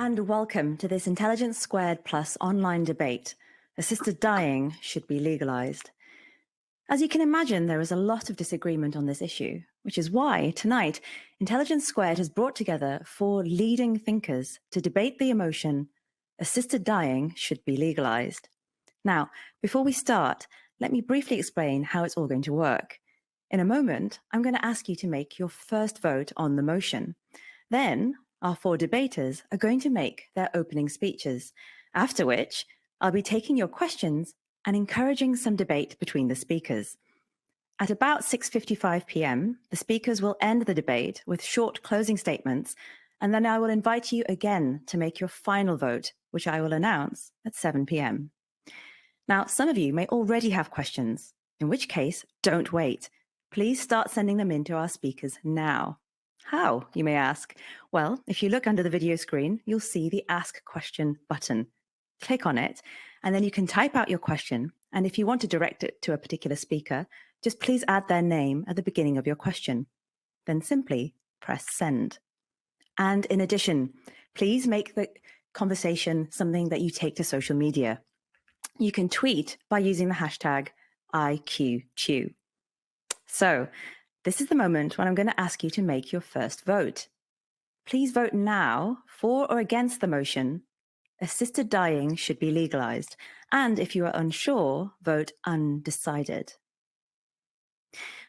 and welcome to this Intelligence Squared Plus online debate. Assisted dying should be legalized. As you can imagine, there is a lot of disagreement on this issue, which is why tonight Intelligence Squared has brought together 4 leading thinkers to debate the emotion, assisted dying should be legalized. Now, before we start, let me briefly explain how it's all going to work. In a moment, I'm going to ask you to make your first vote on the motion. Then, our 4 debaters are going to make their opening speeches, after which I'll be taking your questions and encouraging some debate between the speakers. At about 6:55 p.m., the speakers will end the debate with short closing statements, and then I will invite you again to make your final vote, which I will announce at 7 p.m. Now, some of you may already have questions, in which case, don't wait. Please start sending them in to our speakers now. How, you may ask? Well, if you look under the video screen, you'll see the Ask Question button. Click on it, and then you can type out your question. And if you want to direct it to a particular speaker, just please add their name at the beginning of your question. Then simply press send. And in addition, please make the conversation something that you take to social media. You can tweet by using the hashtag IQTew. So, this is the moment when I'm going to ask you to make your first vote. Please vote now for or against the motion, assisted dying should be legalized. And if you are unsure, vote undecided.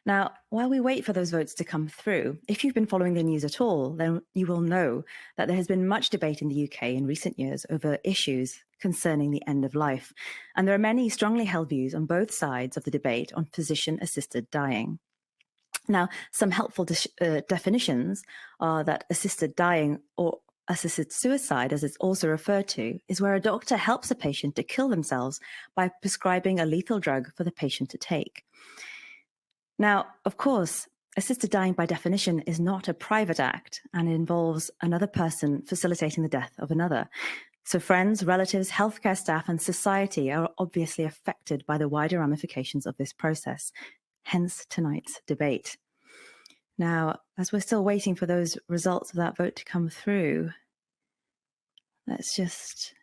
Now, while we wait for those votes to come through, if you've been following the news at all, then you will know that there has been much debate in the UK in recent years over issues concerning the end of life. And there are many strongly held views on both sides of the debate on physician-assisted dying. Now, some helpful definitions are that assisted dying or assisted suicide, as it's also referred to, is where a doctor helps a patient to kill themselves by prescribing a lethal drug for the patient to take. Now, of course, assisted dying by definition is not a private act and it involves another person facilitating the death of another. So friends, relatives, healthcare staff, and society are obviously affected by the wider ramifications of this process. Hence tonight's debate. Now, as we're still waiting for those results of that vote to come through, let's just...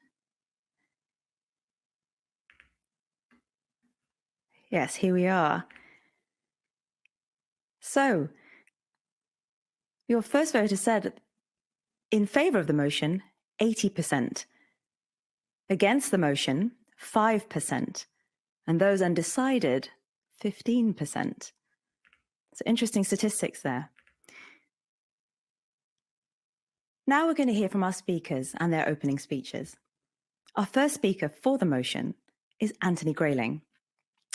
Yes, here we are. So, your first vote has said in favor of the motion, 80%. Against the motion, 5%. And those undecided, 15%. So interesting statistics there. Now we're going to hear from our speakers and their opening speeches. Our first speaker for the motion is Anthony Grayling,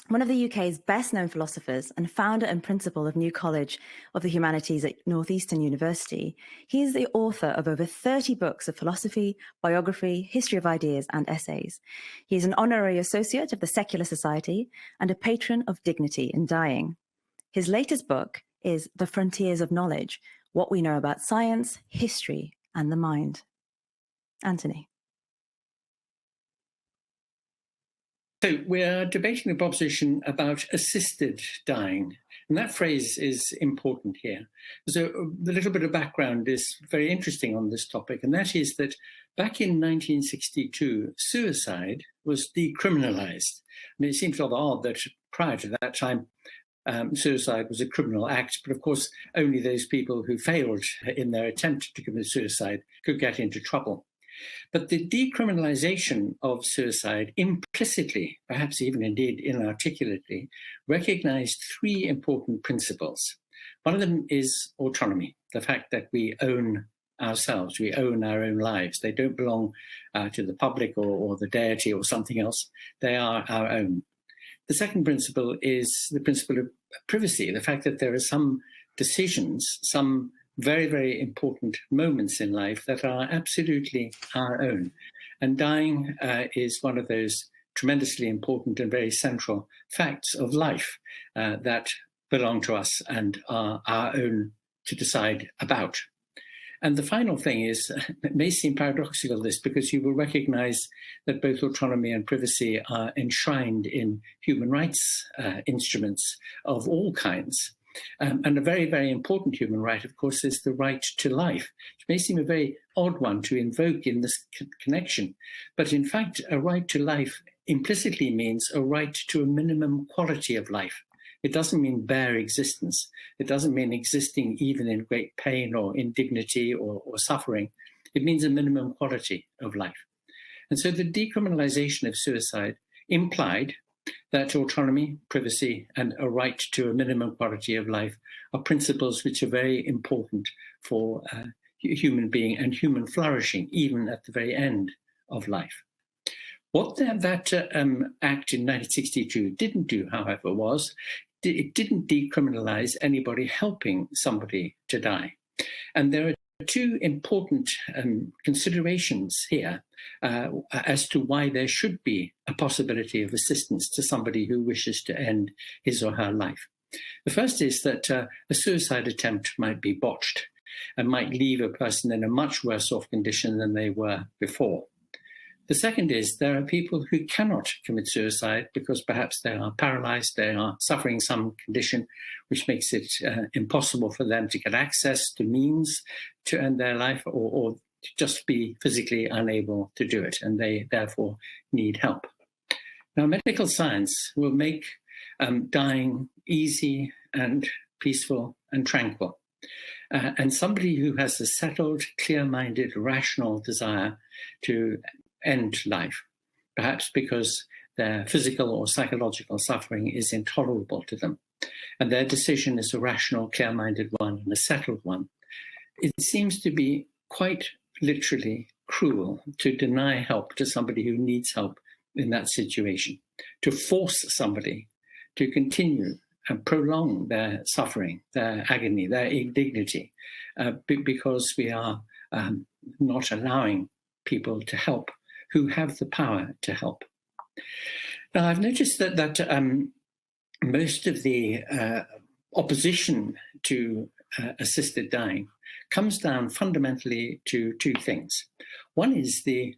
one of the UK's best-known philosophers and founder and principal of New College of the Humanities at Northeastern University. He is the author of over 30 books of philosophy, biography, history of ideas, and essays. He is an honorary associate of the Secular Society and a patron of dignity in dying. His latest book is The Frontiers of Knowledge, What We Know About Science, History, and the Mind. Anthony. So we're debating the proposition about assisted dying, and that phrase is important here. So a little bit of background is very interesting on this topic, and that is that back in 1962, suicide was decriminalized. I mean, it seems rather odd that prior to that time, suicide was a criminal act, but of course, only those people who failed in their attempt to commit suicide could get into trouble. But the decriminalization of suicide implicitly, perhaps even indeed inarticulately, recognized 3 important principles. One of them is autonomy, the fact that we own ourselves, we own our own lives. They don't belong to the public or the deity or something else. They are our own. The second principle is the principle of privacy, the fact that there are some decisions, some very, very important moments in life that are absolutely our own. And dying is one of those tremendously important and very central facts of life that belong to us and are our own to decide about. And the final thing is, it may seem paradoxical, this, because you will recognize that both autonomy and privacy are enshrined in human rights instruments of all kinds. And a very, very important human right, of course, is the right to life, which may seem a very odd one to invoke in this connection. But in fact, a right to life implicitly means a right to a minimum quality of life. It doesn't mean bare existence. It doesn't mean existing even in great pain or indignity or suffering. It means a minimum quality of life. And so the decriminalization of suicide implied that autonomy, privacy, and a right to a minimum quality of life are principles which are very important for human being and human flourishing, even at the very end of life. What that act in 1962 didn't do, however, was it didn't decriminalize anybody helping somebody to die. And there are two important considerations here as to why there should be a possibility of assistance to somebody who wishes to end his or her life. The first is that a suicide attempt might be botched and might leave a person in a much worse off condition than they were before. The second is there are people who cannot commit suicide because perhaps they are paralyzed, they are suffering some condition which makes it impossible for them to get access to means to end their life or to just be physically unable to do it, and they therefore need help. Now, medical science will make dying easy and peaceful and tranquil. And somebody who has a settled, clear-minded, rational desire to end life, perhaps because their physical or psychological suffering is intolerable to them, and their decision is a rational, clear-minded one and a settled one. It seems to be quite literally cruel to deny help to somebody who needs help in that situation, to force somebody to continue and prolong their suffering, their agony, their indignity, because we are not allowing people to help who have the power to help. Now, I've noticed that most of the opposition to assisted dying comes down fundamentally to two things. One is the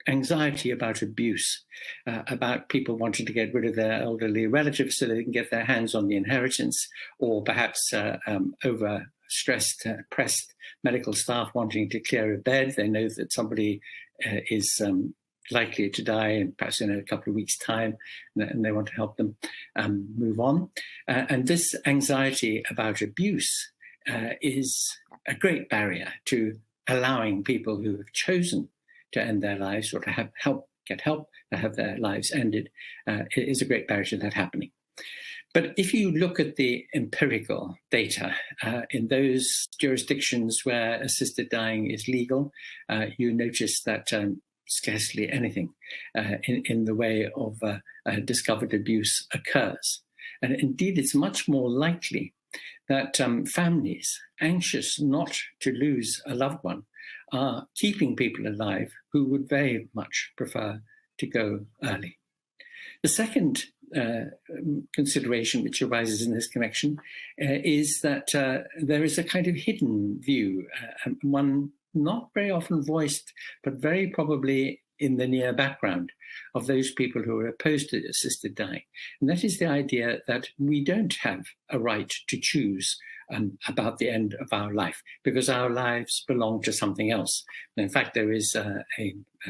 anxiety about abuse, about people wanting to get rid of their elderly relatives so they can get their hands on the inheritance, or perhaps overstressed, pressed medical staff wanting to clear a bed. They know that somebody is likely to die, perhaps in a couple of weeks' time, and they want to help them move on. And this anxiety about abuse is a great barrier to allowing people who have chosen to end their lives or to get help to have their lives ended. It is a great barrier to that happening. But if you look at the empirical data in those jurisdictions where assisted dying is legal, you notice that scarcely anything in the way of discovered abuse occurs. And indeed, it's much more likely that families anxious not to lose a loved one are keeping people alive who would very much prefer to go early. The second consideration which arises in this connection is that there is a kind of hidden view, one not very often voiced, but very probably in the near background of those people who are opposed to assisted dying. And that is the idea that we don't have a right to choose about the end of our life because our lives belong to something else. And in fact, there is a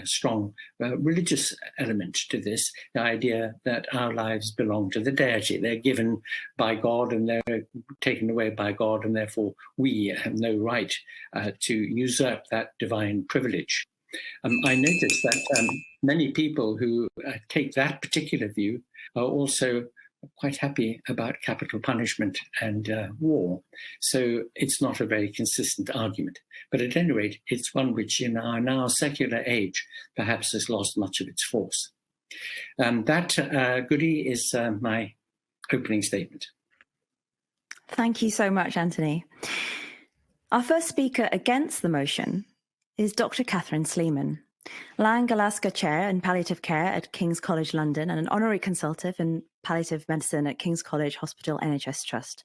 strong religious element to this, the idea that our lives belong to the deity. They're given by God and they're taken away by God, and therefore we have no right to usurp that divine privilege. I noticed that many people who take that particular view are also quite happy about capital punishment and war. So it's not a very consistent argument. But at any rate, it's one which in our now secular age perhaps has lost much of its force. That, Guddi, is my opening statement. Thank you so much, Anthony. Our first speaker against the motion is Dr. Katherine Sleeman, Lang Alaska Chair in Palliative Care at King's College London and an honorary consultant in palliative medicine at King's College Hospital NHS Trust.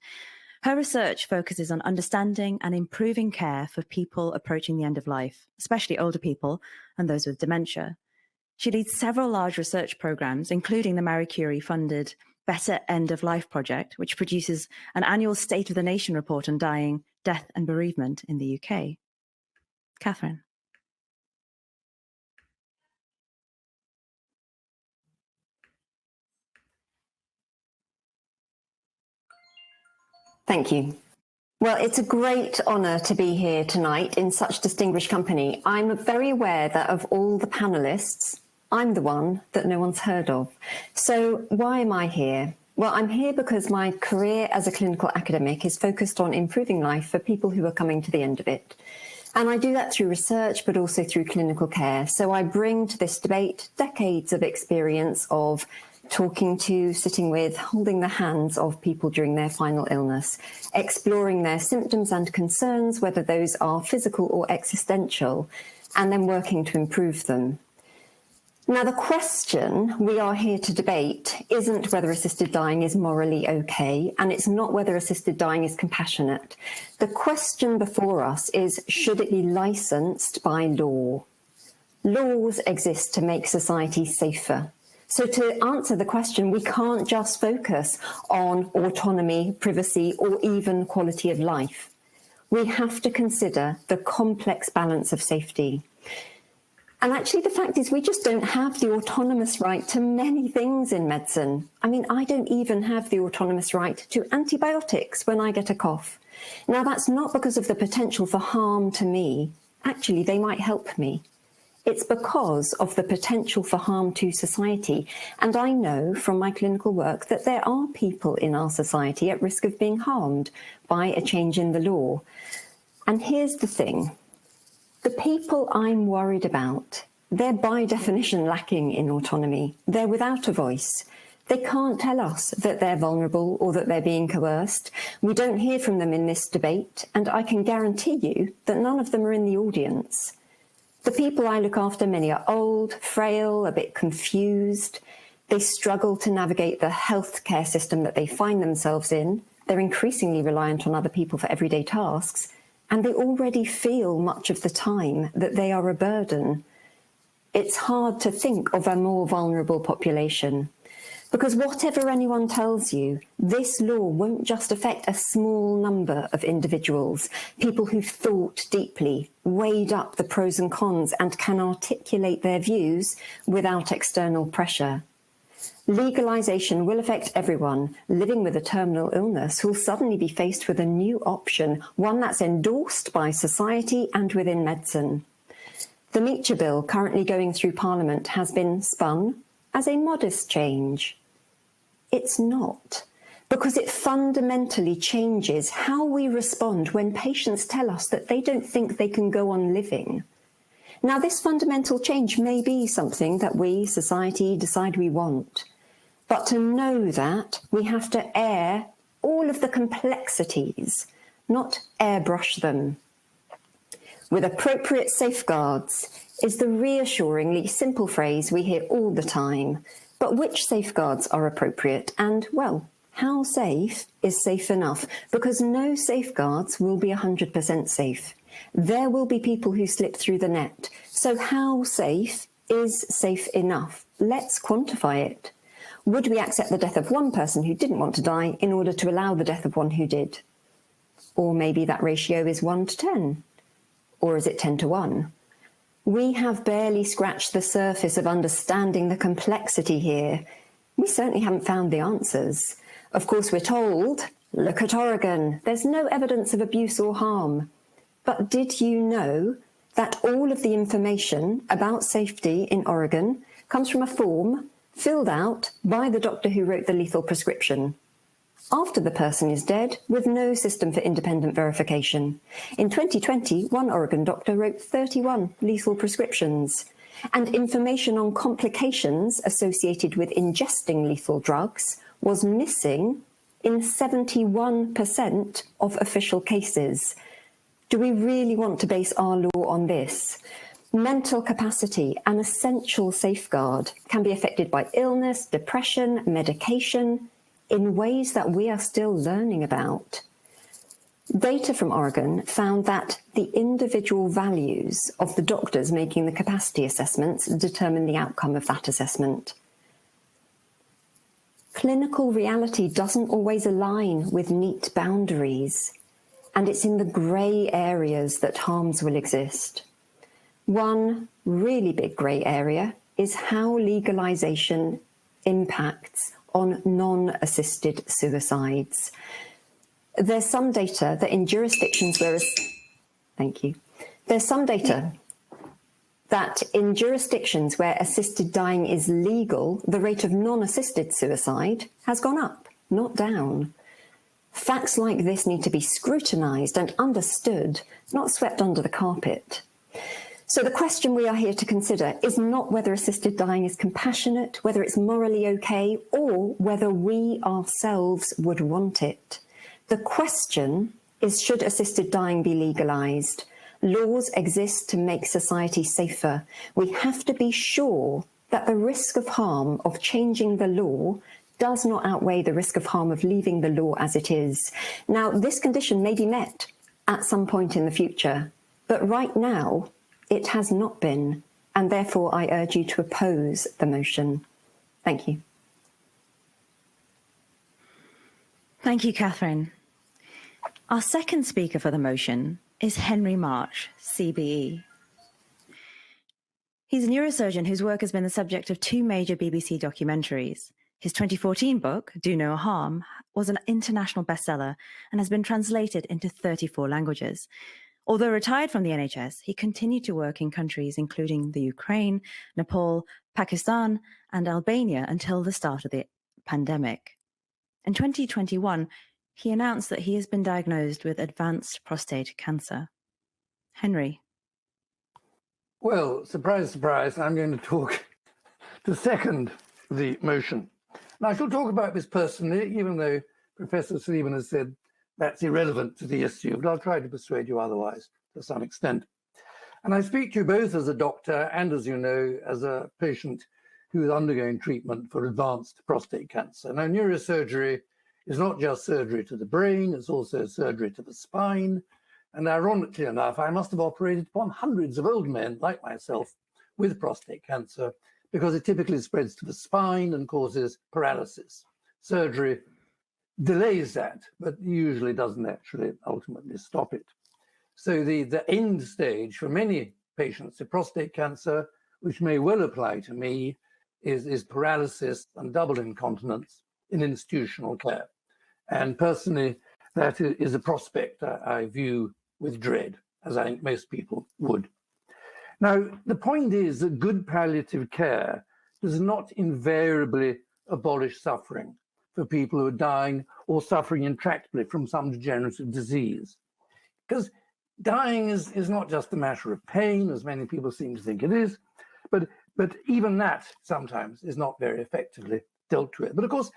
Her research focuses on understanding and improving care for people approaching the end of life, especially older people and those with dementia. She leads several large research programs, including the Marie Curie-funded Better End of Life project, which produces an annual State of the Nation report on dying, death and bereavement in the UK. Katherine. Thank you. Well, it's a great honour to be here tonight in such distinguished company. I'm very aware that of all the panellists, I'm the one that no one's heard of. So why am I here? Well, I'm here because my career as a clinical academic is focused on improving life for people who are coming to the end of it. And I do that through research, but also through clinical care. So I bring to this debate decades of experience of talking to, sitting with, holding the hands of people during their final illness, exploring their symptoms and concerns, whether those are physical or existential, and then working to improve them. Now, the question we are here to debate isn't whether assisted dying is morally okay, and it's not whether assisted dying is compassionate. The question before us is, should it be licensed by law? Laws exist to make society safer. So to answer the question, we can't just focus on autonomy, privacy, or even quality of life. We have to consider the complex balance of safety. And actually, the fact is we just don't have the autonomous right to many things in medicine. I mean, I don't even have the autonomous right to antibiotics when I get a cough. Now, that's not because of the potential for harm to me. Actually, they might help me. It's because of the potential for harm to society. And I know from my clinical work that there are people in our society at risk of being harmed by a change in the law. And here's the thing. The people I'm worried about, they're by definition lacking in autonomy. They're without a voice. They can't tell us that they're vulnerable or that they're being coerced. We don't hear from them in this debate, and I can guarantee you that none of them are in the audience. The people I look after, many are old, frail, a bit confused. They struggle to navigate the healthcare system that they find themselves in. They're increasingly reliant on other people for everyday tasks, and they already feel much of the time that they are a burden. It's hard to think of a more vulnerable population. Because whatever anyone tells you, this law won't just affect a small number of individuals, people who've thought deeply, weighed up the pros and cons, and can articulate their views without external pressure. Legalisation will affect everyone living with a terminal illness who will suddenly be faced with a new option, one that's endorsed by society and within medicine. The Meacher Bill currently going through Parliament has been spun as a modest change. It's not, because it fundamentally changes how we respond when patients tell us that they don't think they can go on living. Now, this fundamental change may be something that we, society, decide we want. But to know that, we have to air all of the complexities, not airbrush them. With appropriate safeguards is the reassuringly simple phrase we hear all the time. But which safeguards are appropriate? And, well, how safe is safe enough? Because no safeguards will be 100% safe. There will be people who slip through the net. So how safe is safe enough? Let's quantify it. Would we accept the death of one person who didn't want to die in order to allow the death of one who did? Or maybe that ratio is 1 to 10. Or is it 10 to 1? We have barely scratched the surface of understanding the complexity here. We certainly haven't found the answers. Of course, we're told, look at Oregon, there's no evidence of abuse or harm. But did you know that all of the information about safety in Oregon comes from a form filled out by the doctor who wrote the lethal prescription, after the person is dead, with no system for independent verification? In 2020, one Oregon doctor wrote 31 lethal prescriptions, and information on complications associated with ingesting lethal drugs was missing in 71% of official cases. Do we really want to base our law on this? Mental capacity, an essential safeguard, can be affected by illness, depression, medication, in ways that we are still learning about. Data from Oregon found that the individual values of the doctors making the capacity assessments determine the outcome of that assessment. clinical reality doesn't always align with neat boundaries, and it's in the grey areas that harms will exist. One really big grey area is how legalisation impacts on non-assisted suicides. There's some data that in jurisdictions where... Thank you. There's some data that in jurisdictions where assisted dying is legal, the rate of non-assisted suicide has gone up, not down. Facts like this need to be scrutinised and understood, not swept under the carpet. So the question we are here to consider is not whether assisted dying is compassionate, whether it's morally okay, or whether we ourselves would want it. The question is, should assisted dying be legalised? Laws exist to make society safer. We have to be sure that the risk of harm of changing the law does not outweigh the risk of harm of leaving the law as it is. Now, this condition may be met at some point in the future, but right now it has not been, and therefore I urge you to oppose the motion. Thank you. Thank you, Katherine. Our second speaker for the motion is Henry Marsh, CBE. He's a neurosurgeon whose work has been the subject of 2 major BBC documentaries. His 2014 book, Do No Harm, was an international bestseller and has been translated into 34 languages. Although retired from the NHS, he continued to work in countries including the Ukraine, Nepal, Pakistan, and Albania until the start of the pandemic. In 2021, he announced that he has been diagnosed with advanced prostate cancer. Henry. Well, surprise, surprise, I'm going to talk to second the motion. Now, I shall talk about this personally, even though Professor Sleeman has said that's irrelevant to the issue, but I'll try to persuade you otherwise to some extent. And I speak to you both as a doctor and, as you know, as a patient who is undergoing treatment for advanced prostate cancer. Now, neurosurgery is not just surgery to the brain, it's also surgery to the spine. And ironically enough, I must have operated upon hundreds of old men like myself with prostate cancer because it typically spreads to the spine and causes paralysis. Surgery delays that, but usually doesn't actually ultimately stop it. So the end stage for many patients with prostate cancer, which may well apply to me, is paralysis and double incontinence in institutional care. And personally, that is a prospect I view with dread, as I think most people would. Now, the point is that good palliative care does not invariably abolish suffering for people who are dying or suffering intractably from some degenerative disease. Because dying is not just a matter of pain, as many people seem to think it is, but even that sometimes is not very effectively dealt with. But of course,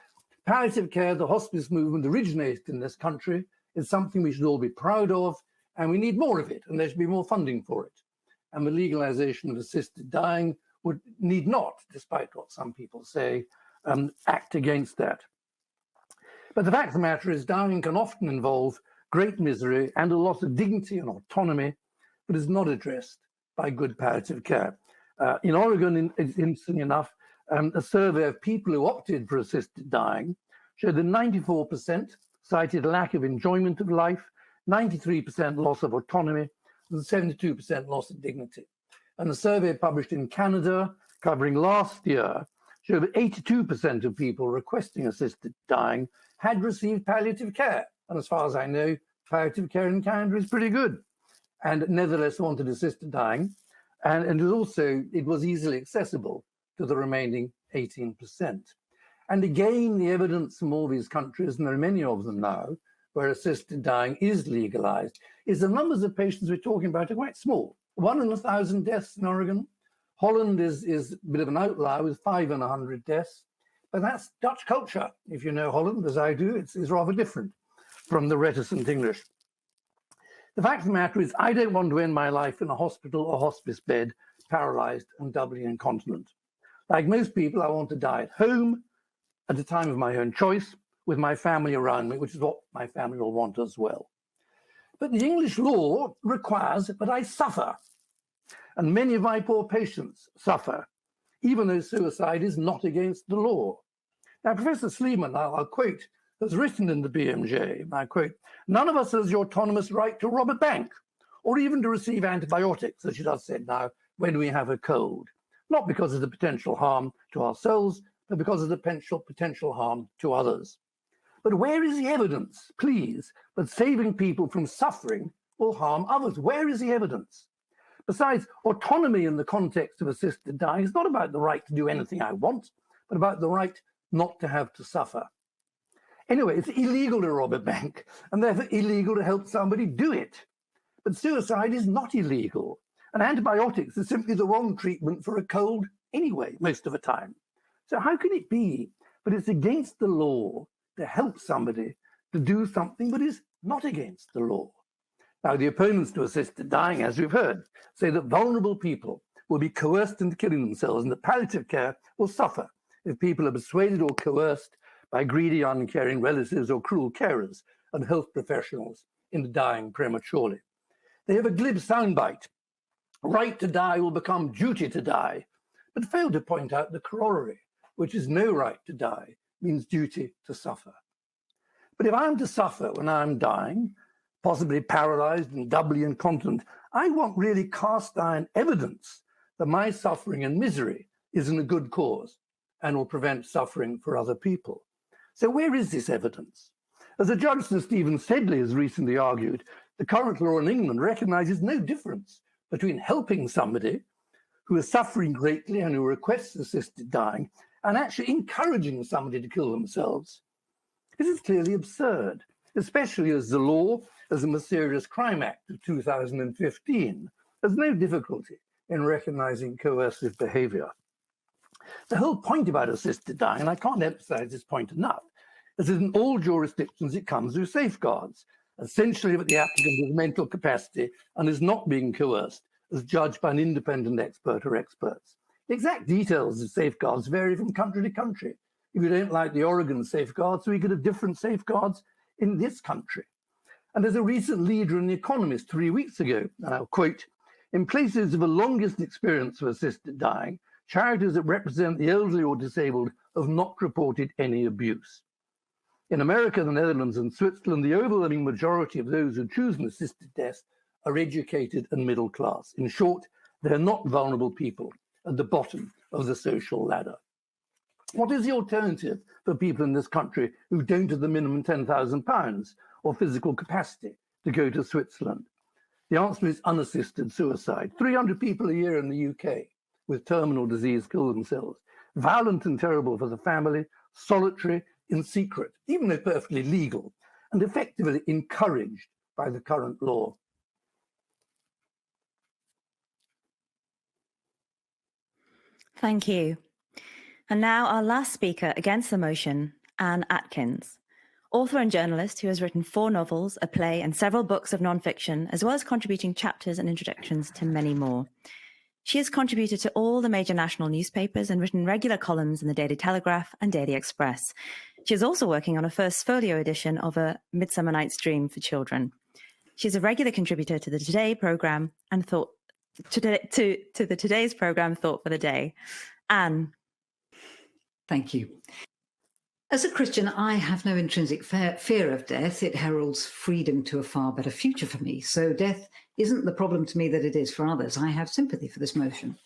palliative care, the hospice movement originated in this country, is something we should all be proud of, and we need more of it, and there should be more funding for it. And the legalization of assisted dying need not, despite what some people say, act against that. But the fact of the matter is, dying can often involve great misery and a loss of dignity and autonomy, but is not addressed by good palliative care. In Oregon, interesting enough, a survey of people who opted for assisted dying showed that 94% cited lack of enjoyment of life, 93% loss of autonomy, and 72% loss of dignity. And a survey published in Canada covering last year showed that 82% of people requesting assisted dying had received palliative care. And as far as I know, palliative care in Canada is pretty good. And nevertheless wanted assisted dying. And it was easily accessible to the remaining 18%. And again, the evidence from all these countries, and there are many of them now, where assisted dying is legalized, is the numbers of patients we're talking about are quite small. 1 in 1,000 deaths in Oregon. Holland is a bit of an outlier with 5 in 100 deaths. But that's Dutch culture. If you know Holland, as I do, it's rather different from the reticent English. The fact of the matter is, I don't want to end my life in a hospital or hospice bed, paralyzed and doubly incontinent. Like most people, I want to die at home, at a time of my own choice, with my family around me, which is what my family will want as well. But the English law requires that I suffer. And many of my poor patients suffer, even though suicide is not against the law. Now, Professor Sleeman, I'll quote, has written in the BMJ, I quote, "None of us has the autonomous right to rob a bank or even to receive antibiotics, as she does say now, when we have a cold, not because of the potential harm to ourselves, but because of the potential harm to others. But where is the evidence, please, that saving people from suffering will harm others? Where is the evidence? Besides, autonomy in the context of assisted dying is not about the right to do anything I want, but about the right not to have to suffer. Anyway, it's illegal to rob a bank and therefore illegal to help somebody do it. But suicide is not illegal, and antibiotics is simply the wrong treatment for a cold anyway, most of the time. So how can it be that it's against the law to help somebody to do something that is not against the law? Now, the opponents to assisted dying, as we've heard, say that vulnerable people will be coerced into killing themselves and that palliative care will suffer if people are persuaded or coerced by greedy, uncaring relatives or cruel carers and health professionals into dying prematurely. They have a glib soundbite. Right to die will become duty to die, but fail to point out the corollary, which is no right to die means duty to suffer. But if I'm to suffer when I'm dying, possibly paralyzed and doubly incontinent, I want really cast iron evidence that my suffering and misery is in a good cause and will prevent suffering for other people. So where is this evidence? As a judge, Sir Stephen Sedley has recently argued, the current law in England recognizes no difference between helping somebody who is suffering greatly and who requests assisted dying and actually encouraging somebody to kill themselves. This is clearly absurd, especially as the law, as the Mysterious Crime Act of 2015, has no difficulty in recognizing coercive behavior. The whole point about assisted dying, and I can't emphasize this point enough, is that in all jurisdictions it comes with safeguards, essentially that the applicant has mental capacity and is not being coerced, as judged by an independent expert or experts. The exact details of safeguards vary from country to country. If you don't like the Oregon safeguards, we could have different safeguards in this country. And there's a recent leader in The Economist 3 weeks ago, and I'll quote, "In places of the longest experience of assisted dying, charities that represent the elderly or disabled have not reported any abuse. In America, the Netherlands and Switzerland, the overwhelming majority of those who choose an assisted death are educated and middle class. In short, they're not vulnerable people at the bottom of the social ladder." What is the alternative for people in this country who don't have the minimum £10,000 or physical capacity to go to Switzerland? The answer is unassisted suicide. 300 people a year in the UK with terminal disease kill themselves. Violent and terrible for the family, solitary, in secret, even though perfectly legal, and effectively encouraged by the current law. Thank you. And now our last speaker against the motion, Anne Atkins, author and journalist who has written 4 novels, a play, and several books of nonfiction, as well as contributing chapters and introductions to many more. She has contributed to all the major national newspapers and written regular columns in the Daily Telegraph and Daily Express. She is also working on a first folio edition of A Midsummer Night's Dream for children. She's a regular contributor to the Today program and to the Today's program Thought for the Day. Anne. Thank you. As a Christian, I have no intrinsic fear of death. It heralds freedom to a far better future for me. So death isn't the problem to me that it is for others. I have sympathy for this motion.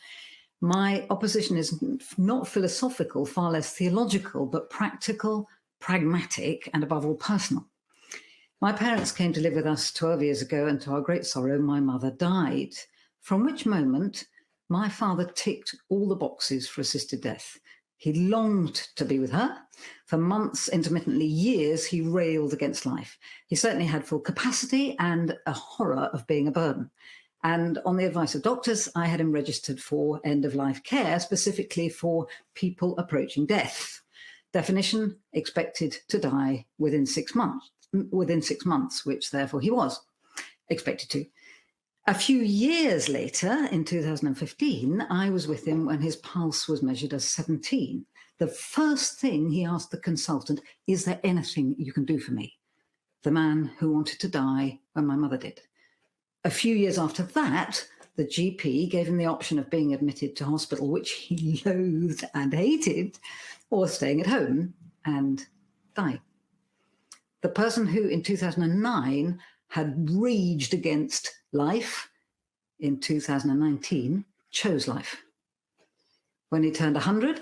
My opposition is not philosophical, far less theological, but practical, pragmatic, and above all personal. My parents came to live with us 12 years ago, and to our great sorrow, my mother died, from which moment my father ticked all the boxes for assisted death. He longed to be with her. For months, intermittently years, he railed against life. He certainly had full capacity and a horror of being a burden. And on the advice of doctors, I had him registered for end-of-life care, specifically for people approaching death. Definition, expected to die within 6 months, which therefore he was expected to. A few years later, in 2015, I was with him when his pulse was measured as 17. The first thing he asked the consultant, "Is there anything you can do for me?" The man who wanted to die when my mother did. A few years after that, the GP gave him the option of being admitted to hospital, which he loathed and hated, or staying at home. and die. The person who in 2009 had raged against life in 2019 chose life. When he turned 100,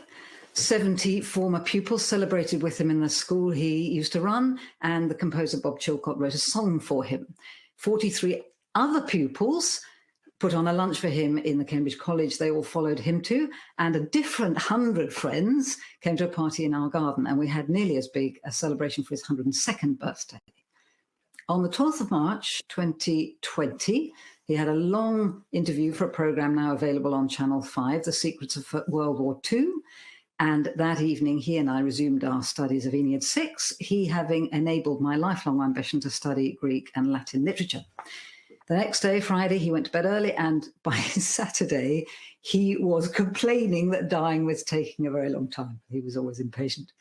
70 former pupils celebrated with him in the school he used to run, and the composer Bob Chilcott wrote a song for him. 43 other pupils put on a lunch for him in the Cambridge College they all followed him to, and a different 100 friends came to a party in our garden, and we had nearly as big a celebration for his 102nd birthday. On the 12th of March 2020, he had a long interview for a programme now available on Channel 5, The Secrets of World War II, and that evening he and I resumed our studies of Aeneid 6, he having enabled my lifelong ambition to study Greek and Latin literature. The next day, Friday, he went to bed early, and by Saturday, he was complaining that dying was taking a very long time. He was always impatient.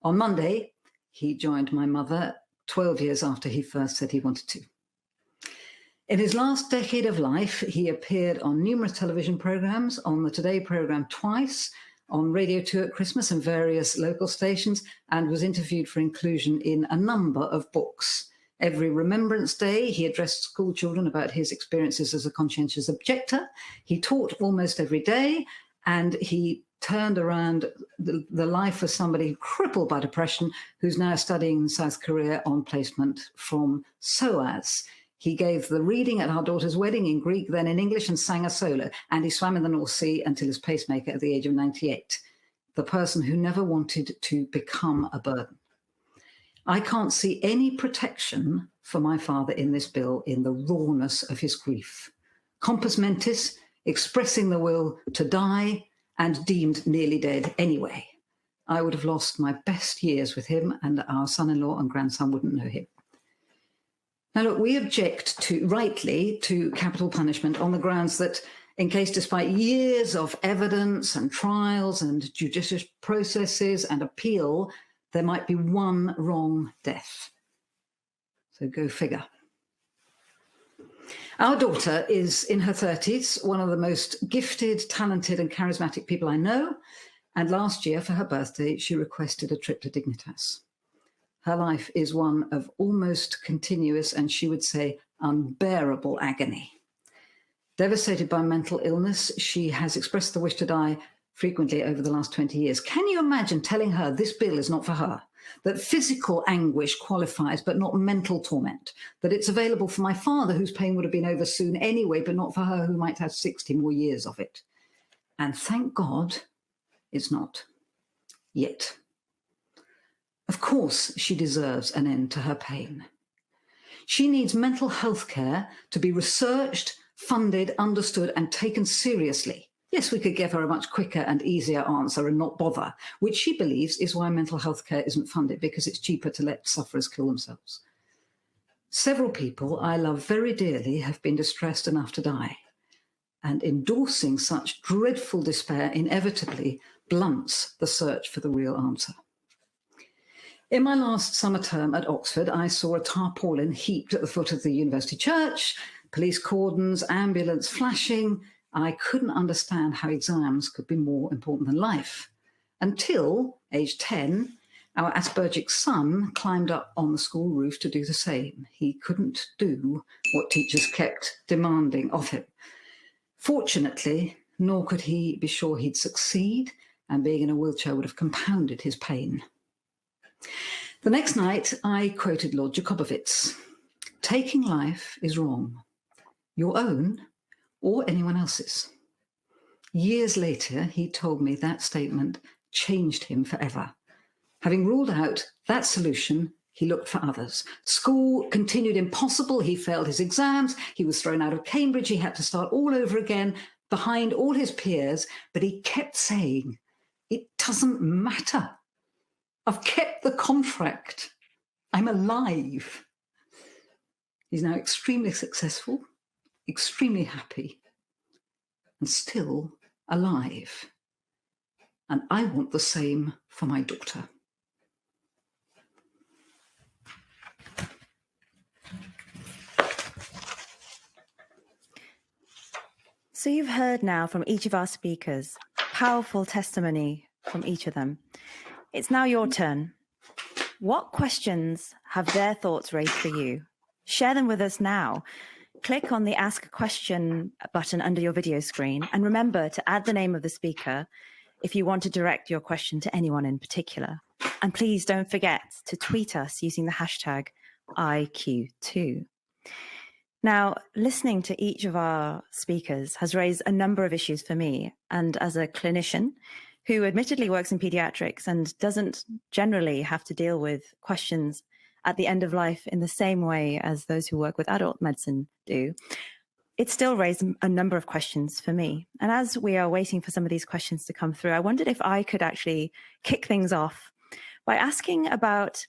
On Monday, he joined my mother 12 years after he first said he wanted to. In his last decade of life, he appeared on numerous television programmes, on the Today programme twice, on Radio 2 at Christmas and various local stations, and was interviewed for inclusion in a number of books. Every Remembrance Day, he addressed school children about his experiences as a conscientious objector. He taught almost every day, and he turned around the life of somebody crippled by depression who's now studying in South Korea on placement from SOAS. He gave the reading at our daughter's wedding in Greek, then in English, and sang a solo. And he swam in the North Sea until his pacemaker at the age of 98. The person who never wanted to become a burden. I can't see any protection for my father in this bill in the rawness of his grief. Compos mentis, expressing the will to die and deemed nearly dead anyway. I would have lost my best years with him, and our son-in-law and grandson wouldn't know him. Now, look, we object rightly to capital punishment on the grounds that, in case despite years of evidence and trials and judicial processes and appeal, there might be one wrong death. So go figure. Our daughter is in her 30s, one of the most gifted, talented, and charismatic people I know. And last year, for her birthday, she requested a trip to Dignitas. Her life is one of almost continuous, and she would say unbearable agony. Devastated by mental illness, she has expressed the wish to die frequently over the last 20 years. Can you imagine telling her this bill is not for her? That physical anguish qualifies, but not mental torment? That it's available for my father, whose pain would have been over soon anyway, but not for her, who might have 60 more years of it? And thank God it's not. Yet. Of course, she deserves an end to her pain. She needs mental health care to be researched, funded, understood, and taken seriously. Yes, we could give her a much quicker and easier answer and not bother, which she believes is why mental health care isn't funded, because it's cheaper to let sufferers kill themselves. Several people I love very dearly have been distressed enough to die, and endorsing such dreadful despair inevitably blunts the search for the real answer. In my last summer term at Oxford, I saw a tarpaulin heaped at the foot of the university church, police cordons, ambulance flashing. I couldn't understand how exams could be more important than life. Until, age 10, our Aspergic son climbed up on the school roof to do the same. He couldn't do what teachers kept demanding of him. Fortunately, nor could he be sure he'd succeed, and being in a wheelchair would have compounded his pain. The next night, I quoted Lord Jacobowitz. Taking life is wrong. Your own or anyone else's. Years later, he told me that statement changed him forever. Having ruled out that solution, he looked for others. School continued impossible. He failed his exams. He was thrown out of Cambridge. He had to start all over again behind all his peers. But he kept saying, it doesn't matter. I've kept the contract. I'm alive. He's now extremely successful, extremely happy, and still alive. And I want the same for my daughter. So you've heard now from each of our speakers, powerful testimony from each of them. It's now your turn. What questions have their thoughts raised for you? Share them with us now. Click on the Ask a Question button under your video screen, and remember to add the name of the speaker if you want to direct your question to anyone in particular. And please don't forget to tweet us using the hashtag IQ2. Now, listening to each of our speakers has raised a number of issues for me, and as a clinician who admittedly works in pediatrics and doesn't generally have to deal with questions at the end of life in the same way as those who work with adult medicine do, it still raised a number of questions for me. And as we are waiting for some of these questions to come through, I wondered if I could actually kick things off by asking about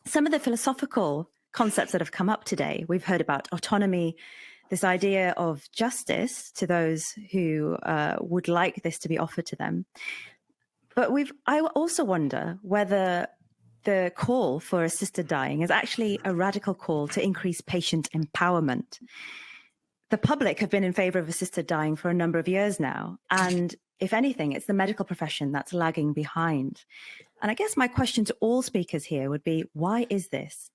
some of the philosophical concepts that have come up today. We've heard about autonomy, this idea of justice to those who would like this to be offered to them. But I also wonder whether the call for assisted dying is actually a radical call to increase patient empowerment. The public have been in favor of assisted dying for a number of years now. And if anything, it's the medical profession that's lagging behind. And I guess my question to all speakers here would be, why is this?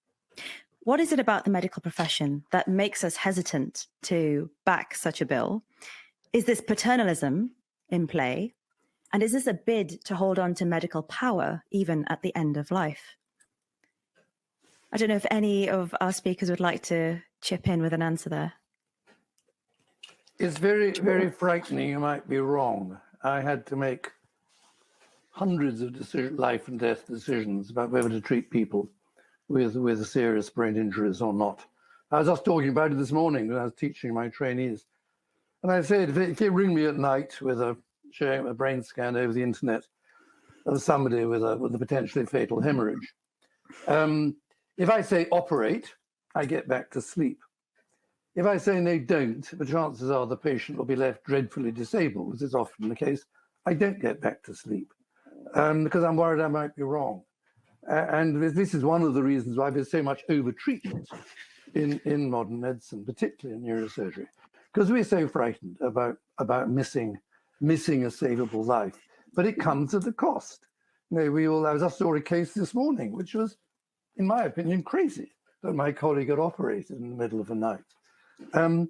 What is it about the medical profession that makes us hesitant to back such a bill? Is this paternalism in play? And is this a bid to hold on to medical power even at the end of life? I don't know if any of our speakers would like to chip in with an answer there. It's very, very frightening. You might be wrong. I had to make hundreds of life and death decisions about whether to treat people with serious brain injuries or not. I was just talking about it this morning when I was teaching my trainees. And I said, if you ring me at night showing a brain scan over the internet of somebody with a potentially fatal hemorrhage, if I say operate, I get back to sleep. If I say no, don't, the chances are the patient will be left dreadfully disabled, as is often the case. I don't get back to sleep because I'm worried I might be wrong. And this is one of the reasons why there's so much over-treatment in modern medicine, particularly in neurosurgery, because we're so frightened about missing a savable life. But it comes at a cost. I just saw a case this morning, which was, in my opinion, crazy, that my colleague had operated in the middle of the night. And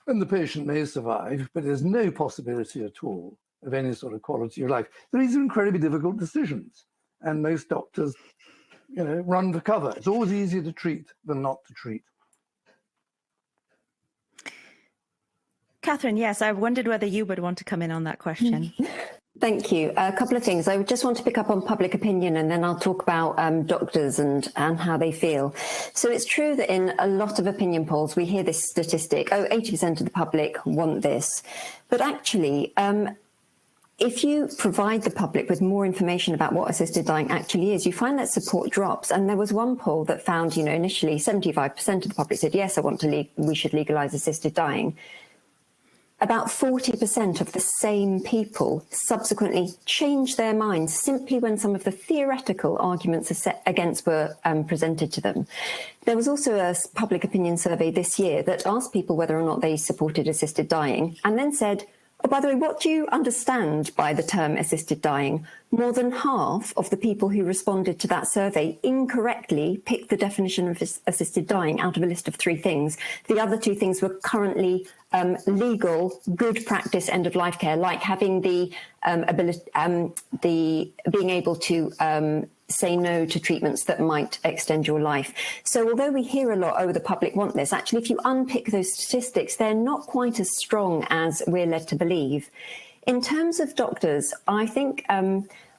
the patient may survive, but there's no possibility at all of any sort of quality of life. So these are incredibly difficult decisions. And most doctors, run for cover. It's always easier to treat than not to treat. Katherine, yes, I wondered whether you would want to come in on that question. Thank you. A couple of things. I just want to pick up on public opinion, and then I'll talk about doctors and how they feel. So it's true that in a lot of opinion polls, we hear this statistic, 80% of the public want this. But actually, if you provide the public with more information about what assisted dying actually is, you find that support drops. And there was one poll that found, initially 75% of the public said, yes, we should legalise assisted dying. About 40% of the same people subsequently changed their minds simply when some of the theoretical arguments against were presented to them. There was also a public opinion survey this year that asked people whether or not they supported assisted dying, and then said, oh, by the way, what do you understand by the term assisted dying? More than half of the people who responded to that survey incorrectly picked the definition of assisted dying out of a list of 3 things. The other 2 things were currently legal, good practice end-of-life care, like having the being able to say no to treatments that might extend your life. So although we hear a lot, the public want this, actually, if you unpick those statistics, they're not quite as strong as we're led to believe. In terms of doctors, I think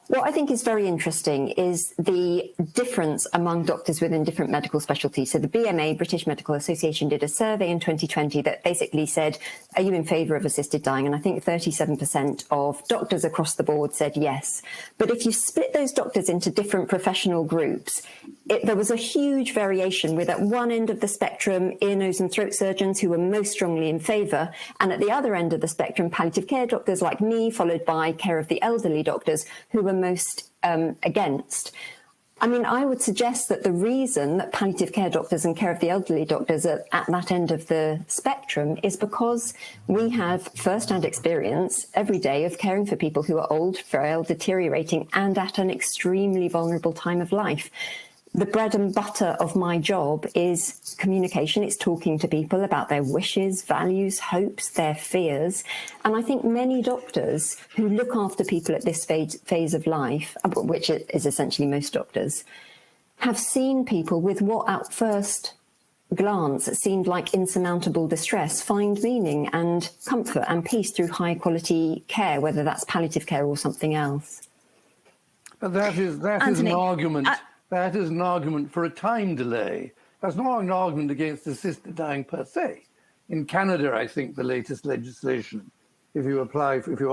what I think is very interesting is the difference among doctors within different medical specialties. So the BMA, British Medical Association, did a survey in 2020 that basically said, are you in favour of assisted dying? And I think 37% of doctors across the board said yes. But if you split those doctors into different professional groups, there was a huge variation, with at one end of the spectrum, ear, nose and throat surgeons who were most strongly in favour, and at the other end of the spectrum, palliative care doctors like me, followed by care of the elderly doctors who were most against. I mean, I would suggest that the reason that palliative care doctors and care of the elderly doctors are at that end of the spectrum is because we have first-hand experience every day of caring for people who are old, frail, deteriorating, and at an extremely vulnerable time of life. The bread and butter of my job is communication. It's talking to people about their wishes, values, hopes, their fears. And I think many doctors who look after people at this phase of life, which is essentially most doctors, have seen people with what at first glance seemed like insurmountable distress find meaning and comfort and peace through high quality care, whether that's palliative care or something else. But that is an argument. That is an argument for a time delay. That's not an argument against assisted dying per se. In Canada, I think the latest legislation, if you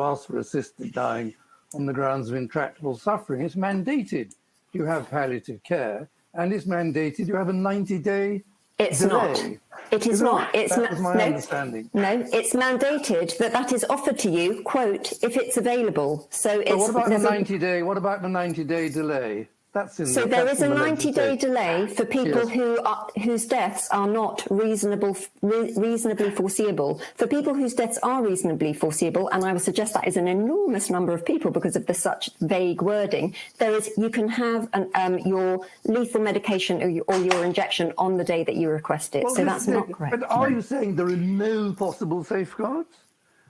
ask for assisted dying on the grounds of intractable suffering, it's mandated you have palliative care, and it's mandated you have a 90-day It's delay. not. It is not. It's that was my understanding. No, it's mandated that is offered to you, quote, if it's available. So it's. What about the 90-day? What about the 90-day delay? That's in so the, there is a the 90-day delay for people Yes. whose deaths are not reasonably foreseeable. For people whose deaths are reasonably foreseeable, and I would suggest that is an enormous number of people because of the such vague wording, you can have your lethal medication or your injection on the day that you request it. Well, so that's not correct. But are you saying there are no possible safeguards?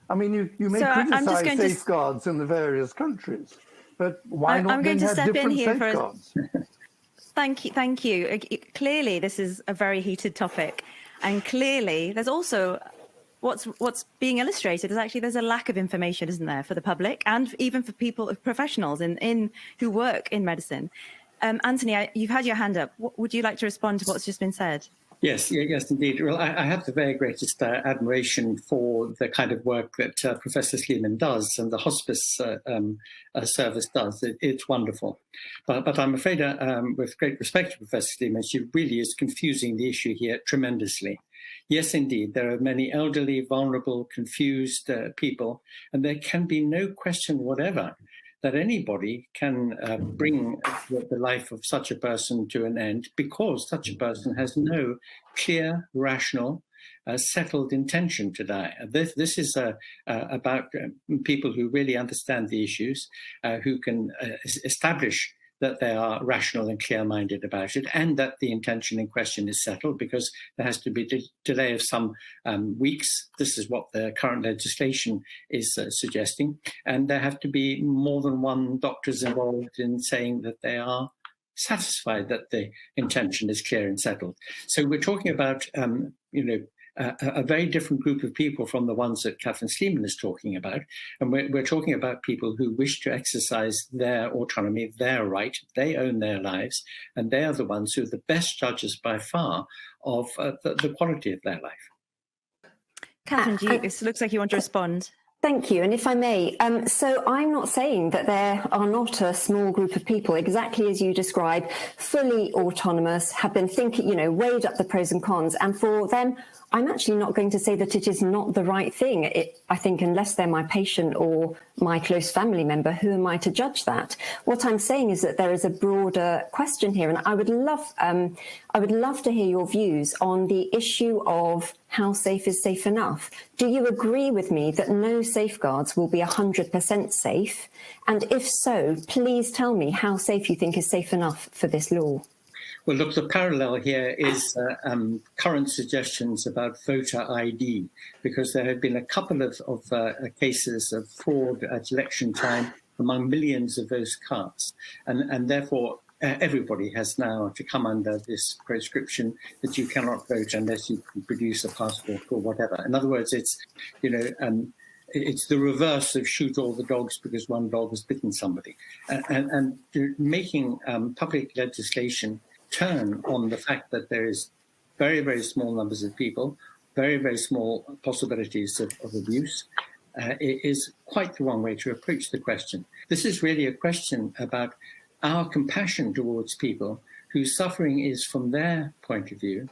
I mean, you may So I'm just criticise going to safeguards in the various countries, but why not I'm going then to have step in different here safeguards? Thank you. Clearly, this is a very heated topic, and clearly, there's also what's being illustrated is actually there's a lack of information, isn't there, for the public and even for people, professionals who work in medicine. Anthony, you've had your hand up. Would you like to respond to what's just been said? Yes, indeed. Well, I have the very greatest admiration for the kind of work that Professor Sleeman does and the hospice service does. It's wonderful. But I'm afraid, with great respect to Professor Sleeman, she really is confusing the issue here tremendously. Yes, indeed, there are many elderly, vulnerable, confused people, and there can be no question whatever that anybody can bring the life of such a person to an end because such a person has no clear, rational, settled intention to die. This is about people who really understand the issues, who can establish that they are rational and clear-minded about it, and that the intention in question is settled, because there has to be a delay of some weeks. This is what the current legislation is suggesting. And there have to be more than one doctors involved in saying that they are satisfied that the intention is clear and settled. So we're talking about, a very different group of people from the ones that Katherine Sleeman is talking about. And we're talking about people who wish to exercise their autonomy, their right. They own their lives, and they are the ones who are the best judges by far of the quality of their life. Katherine, it looks like you want to respond. Thank you. And if I may, so I'm not saying that there are not a small group of people, exactly as you describe, fully autonomous, have been thinking, weighed up the pros and cons. And for them, I'm actually not going to say that it is not the right thing. I think unless they're my patient or my close family member, who am I to judge that? What I'm saying is that there is a broader question here, and I would love to hear your views on the issue of how safe is safe enough. Do you agree with me that no safeguards will be 100% safe? And if so, please tell me how safe you think is safe enough for this law. Well, look, the parallel here is current suggestions about voter ID, because there have been a couple of cases of fraud at election time among millions of those cards. And therefore, everybody has now to come under this prescription that you cannot vote unless you can produce a passport or whatever. In other words, it's the reverse of shoot all the dogs because one dog has bitten somebody. And making public legislation turn on the fact that there is very, very small numbers of people, very, very small possibilities of abuse, is quite the wrong way to approach the question. This is really a question about our compassion towards people whose suffering is, from their point of view,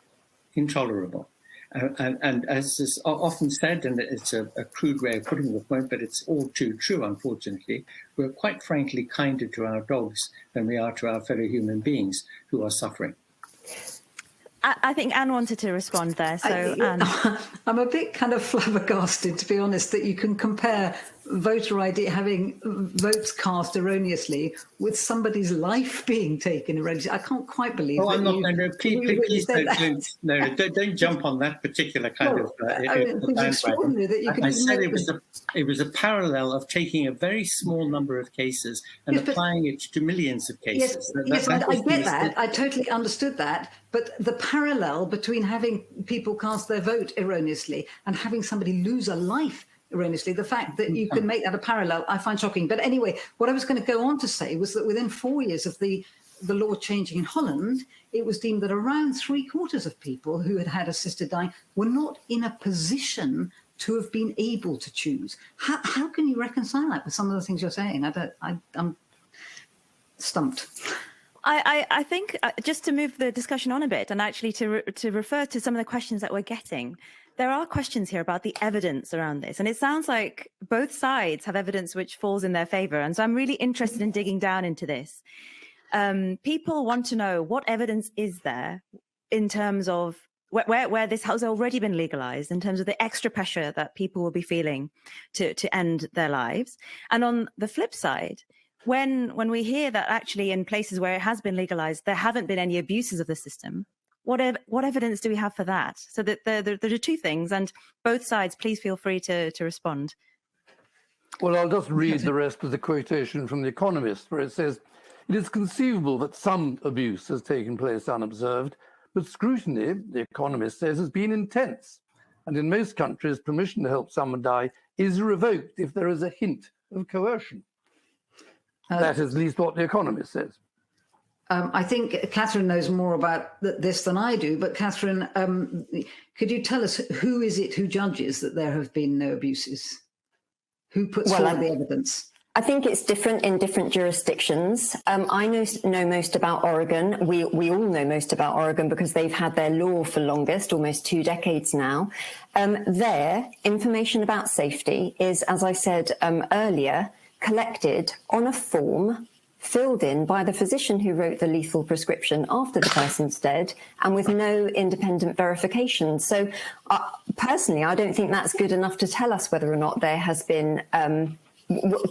intolerable. And as is often said, and it's a crude way of putting the point, but it's all too true, unfortunately, we're quite frankly kinder to our dogs than we are to our fellow human beings who are suffering. I think Anne wanted to respond there. So, Anne. I'm a bit kind of flabbergasted, to be honest, that you can compare voter ID, having votes cast erroneously, with somebody's life being taken erroneously. I can't quite believe that. I'm not going to. Please don't jump on that particular kind of. It's extraordinary that you could. I said it was a parallel of taking a very small number of cases and applying it to millions of cases. Yes, I get that. I totally understood that. But the parallel between having people cast their vote erroneously and having somebody lose a life erroneously, the fact that you can make that a parallel, I find shocking. But anyway, what I was going to go on to say was that within 4 years of the law changing in Holland, it was deemed that around 3/4 of people who had had assisted dying were not in a position to have been able to choose. How can you reconcile that with some of the things you're saying? I'm stumped. I think just to move the discussion on a bit and actually to refer to some of the questions that we're getting, there are questions here about the evidence around this. And it sounds like both sides have evidence which falls in their favor. And so I'm really interested in digging down into this. People want to know what evidence is there in terms of where this has already been legalized, in terms of the extra pressure that people will be feeling to end their lives. And on the flip side, when we hear that actually in places where it has been legalized, there haven't been any abuses of the system, what evidence do we have for that? So that there are two things, and both sides, please feel free to respond. Well, I'll just read the rest of the quotation from The Economist, where it says, "It is conceivable that some abuse has taken place unobserved, but scrutiny, The Economist says, has been intense. And in most countries, permission to help someone die is revoked if there is a hint of coercion." That is at least what The Economist says. I think Katherine knows more about this than I do, but Katherine, could you tell us who is it who judges that there have been no abuses? Who puts forward the evidence? I think it's different in different jurisdictions. I know most about Oregon. We all know most about Oregon because they've had their law for longest, almost 2 decades now. Their information about safety is, as I said earlier, collected on a form filled in by the physician who wrote the lethal prescription after the person's dead, and with no independent verification. So personally, I don't think that's good enough to tell us whether or not there has been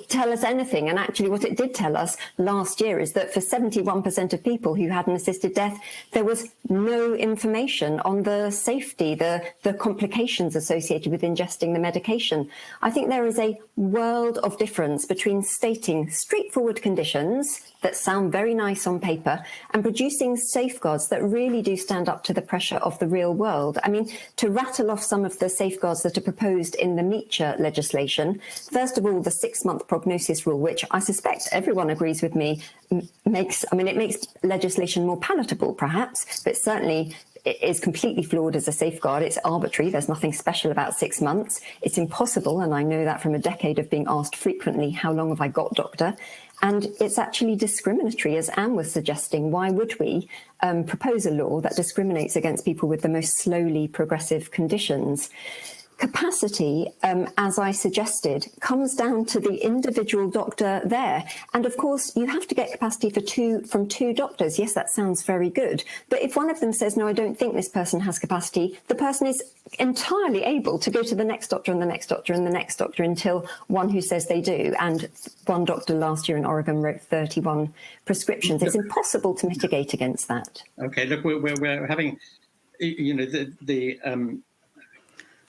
tell us anything. And actually what it did tell us last year is that for 71% of people who had an assisted death, there was no information on the safety, the complications associated with ingesting the medication. I think there is a world of difference between stating straightforward conditions that sound very nice on paper and producing safeguards that really do stand up to the pressure of the real world. I mean, to rattle off some of the safeguards that are proposed in the Meacher legislation, first of all, the 6-month prognosis rule, which I suspect everyone agrees with me, it makes legislation more palatable, perhaps, but certainly it is completely flawed as a safeguard. It's arbitrary. There's nothing special about 6 months. It's impossible, and I know that from a decade of being asked frequently, how long have I got, doctor? And it's actually discriminatory, as Anne was suggesting. Why would we propose a law that discriminates against people with the most slowly progressive conditions? Capacity, as I suggested, comes down to the individual doctor there. And of course, you have to get capacity from two doctors. Yes, that sounds very good. But if one of them says, no, I don't think this person has capacity, the person is entirely able to go to the next doctor and the next doctor and the next doctor until one who says they do. And one doctor last year in Oregon wrote 31 prescriptions. It's impossible to mitigate against that. Okay, look, we're having,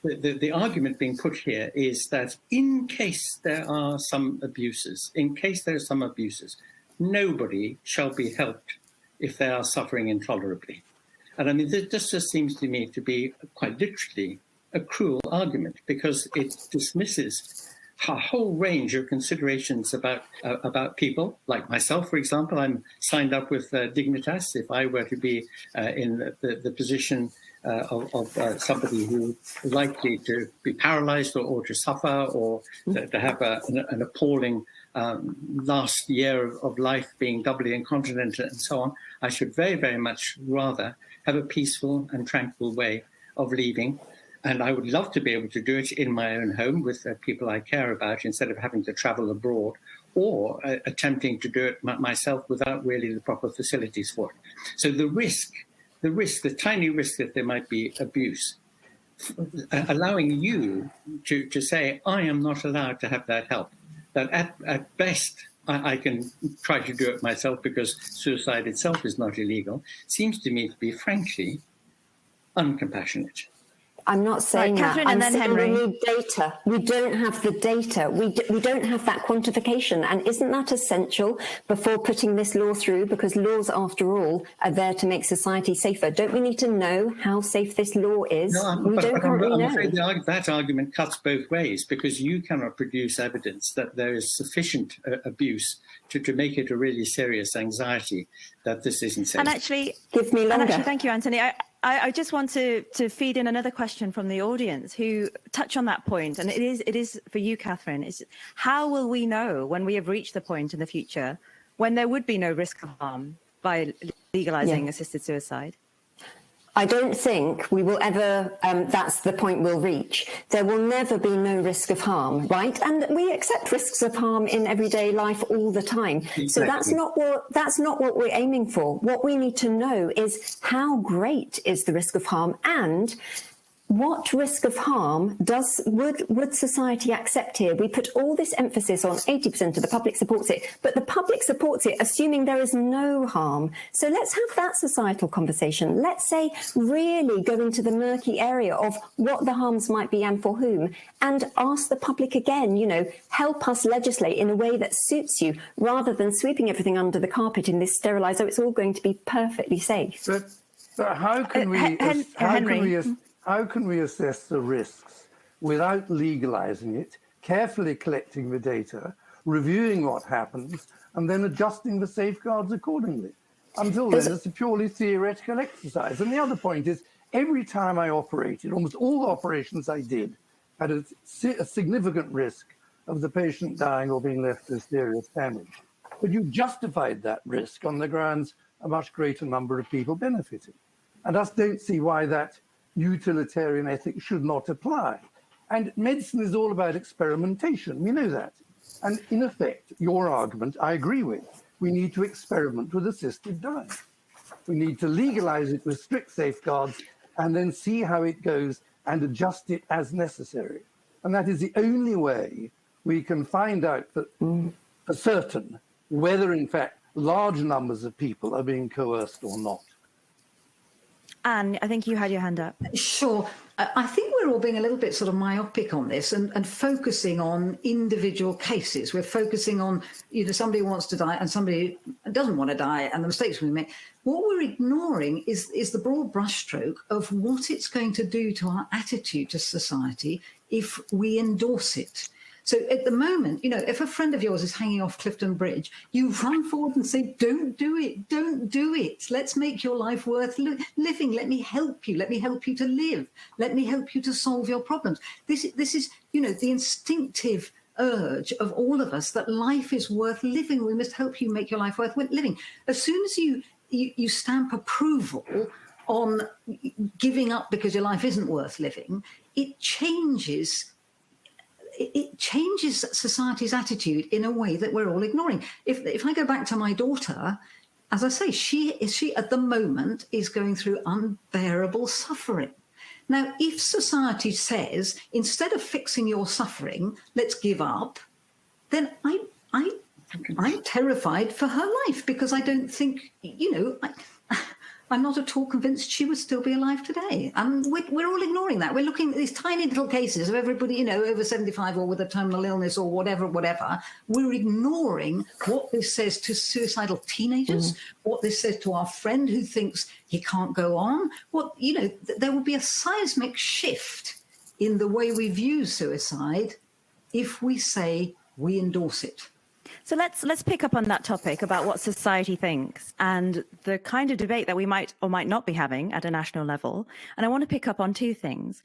the argument being put here is that in case there are some abuses, nobody shall be helped if they are suffering intolerably. And I mean, this just seems to me to be quite literally a cruel argument, because it dismisses a whole range of considerations about people like myself, for example. I'm signed up with Dignitas. If I were to be in the position of somebody who is likely to be paralyzed or to suffer or to have an appalling last year of life, being doubly incontinent and so on, I should very, very much rather have a peaceful and tranquil way of leaving. And I would love to be able to do it in my own home with people I care about instead of having to travel abroad, or attempting to do it myself without really the proper facilities for it. So the tiny risk that there might be abuse, allowing you to say, I am not allowed to have that help. That at best, I can try to do it myself because suicide itself is not illegal, seems to me to be, frankly, uncompassionate. I'm not saying Katherine, that. and I'm then saying Henry. we need data. We don't have the data. We don't have that quantification. And isn't that essential before putting this law through? Because laws, after all, are there to make society safer. Don't we need to know how safe this law is? No, we don't currently I'm afraid know. that argument cuts both ways, because you cannot produce evidence that there is sufficient abuse to make it a really serious anxiety that this isn't safe. And actually, Give me longer. thank you, Anthony. I just want to feed in another question from the audience who touch on that point, and it is for you, Katherine. Is how will we know when we have reached the point in the future when there would be no risk of harm by legalizing assisted suicide? I don't think we will ever, that's the point we'll reach. There will never be no risk of harm, right? And we accept risks of harm in everyday life all the time. Exactly. So that's not what we're aiming for. What we need to know is how great is the risk of harm, and what risk of harm would society accept here? We put all this emphasis on 80% of the public supports it, but the public supports it assuming there is no harm. So let's have that societal conversation. Let's say really go into the murky area of what the harms might be and for whom, and ask the public again, help us legislate in a way that suits you, rather than sweeping everything under the carpet in this sterilised, it's all going to be perfectly safe. But how can how can we assess the risks without legalizing it, carefully collecting the data, reviewing what happens, and then adjusting the safeguards accordingly? Until then, it's a purely theoretical exercise. And the other point is, every time I operated, almost all the operations I did had a significant risk of the patient dying or being left with serious damage. But you justified that risk on the grounds a much greater number of people benefited. And I just don't see why that utilitarian ethic should not apply. And medicine is all about experimentation. We know that. And in effect, your argument, I agree with. We need to experiment with assisted dying. We need to legalize it with strict safeguards and then see how it goes and adjust it as necessary. And that is the only way we can find out for certain whether, in fact, large numbers of people are being coerced or not. Anne, I think you had your hand up. Sure. I think we're all being a little bit sort of myopic on this and focusing on individual cases. We're focusing on, somebody wants to die and somebody doesn't want to die, and the mistakes we make. What we're ignoring is the broad brushstroke of what it's going to do to our attitude to society if we endorse it. So at the moment, if a friend of yours is hanging off Clifton Bridge, you run forward and say, don't do it. Don't do it. Let's make your life worth living. Let me help you. Let me help you to live. Let me help you to solve your problems. This is, the instinctive urge of all of us that life is worth living. We must help you make your life worth living. As soon as you stamp approval on giving up because your life isn't worth living, it changes society's attitude in a way that we're all ignoring. If I go back to my daughter, as I say, she at the moment is going through unbearable suffering. Now, if society says, instead of fixing your suffering, let's give up, then I'm terrified for her life, because I don't think, I'm not at all convinced she would still be alive today. And we're all ignoring that. We're looking at these tiny little cases of everybody, over 75 or with a terminal illness or whatever. We're ignoring what this says to suicidal teenagers, what this says to our friend who thinks he can't go on. There will be a seismic shift in the way we view suicide if we say we endorse it. So let's pick up on that topic about what society thinks and the kind of debate that we might or might not be having at a national level. And I want to pick up on two things.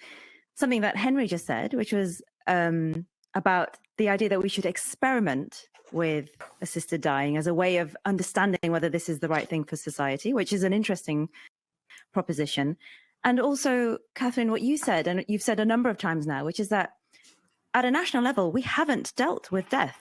Something that Henry just said, which was about the idea that we should experiment with assisted dying as a way of understanding whether this is the right thing for society, which is an interesting proposition. And also, Katherine, what you said, and you've said a number of times now, which is that at a national level, we haven't dealt with death.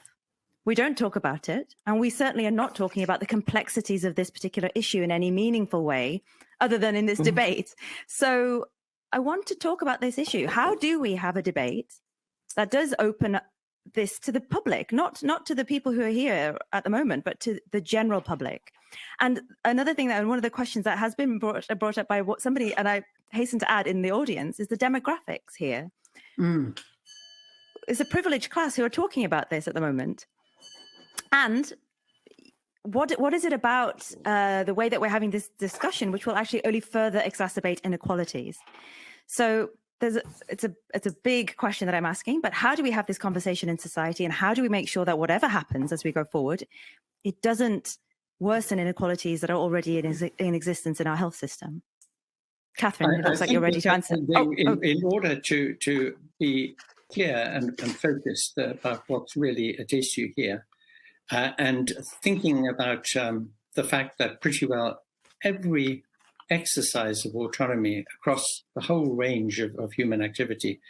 We don't talk about it. And we certainly are not talking about the complexities of this particular issue in any meaningful way, other than in this debate. So I want to talk about this issue. How do we have a debate that does open this to the public, not to the people who are here at the moment, but to the general public? And another thing that, one of the questions that has been brought up by somebody, and I hasten to add in the audience, is the demographics here. It's a privileged class who are talking about this at the moment. And what is it about the way that we're having this discussion, which will actually only further exacerbate inequalities? So it's a big question that I'm asking, but how do we have this conversation in society, and how do we make sure that whatever happens as we go forward, it doesn't worsen inequalities that are already in existence in our health system? Catherine, it looks like you're ready to answer. In order to be clear and focused about what's really at issue here, and thinking about the fact that pretty well every exercise of autonomy across the whole range of human activity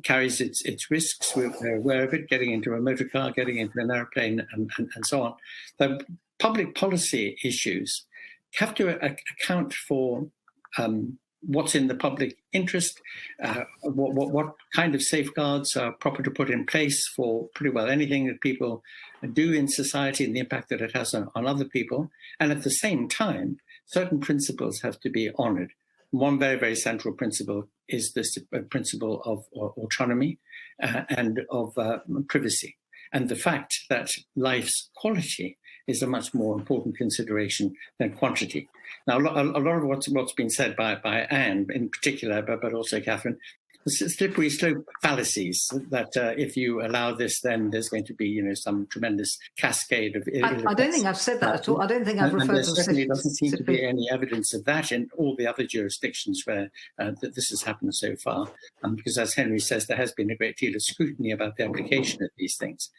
carries its risks. We're aware of it, getting into a motor car, getting into an airplane, and so on. The public policy issues have to account for what's in the public interest, what kind of safeguards are proper to put in place for pretty well anything that people do in society and the impact that it has on other people. And at the same time, certain principles have to be honored. One very, very central principle is this principle of autonomy and of privacy, and the fact that life's quality is a much more important consideration than quantity. Now, a lot of what's been said by Anne in particular, but also Katherine, slippery slope fallacies that if you allow this, then there's going to be, some tremendous cascade of. I don't think I've said that at all. I don't think I've referred to. There certainly doesn't seem to be any evidence of that in all the other jurisdictions where this has happened so far, because as Henry says, there has been a great deal of scrutiny about the application of these things.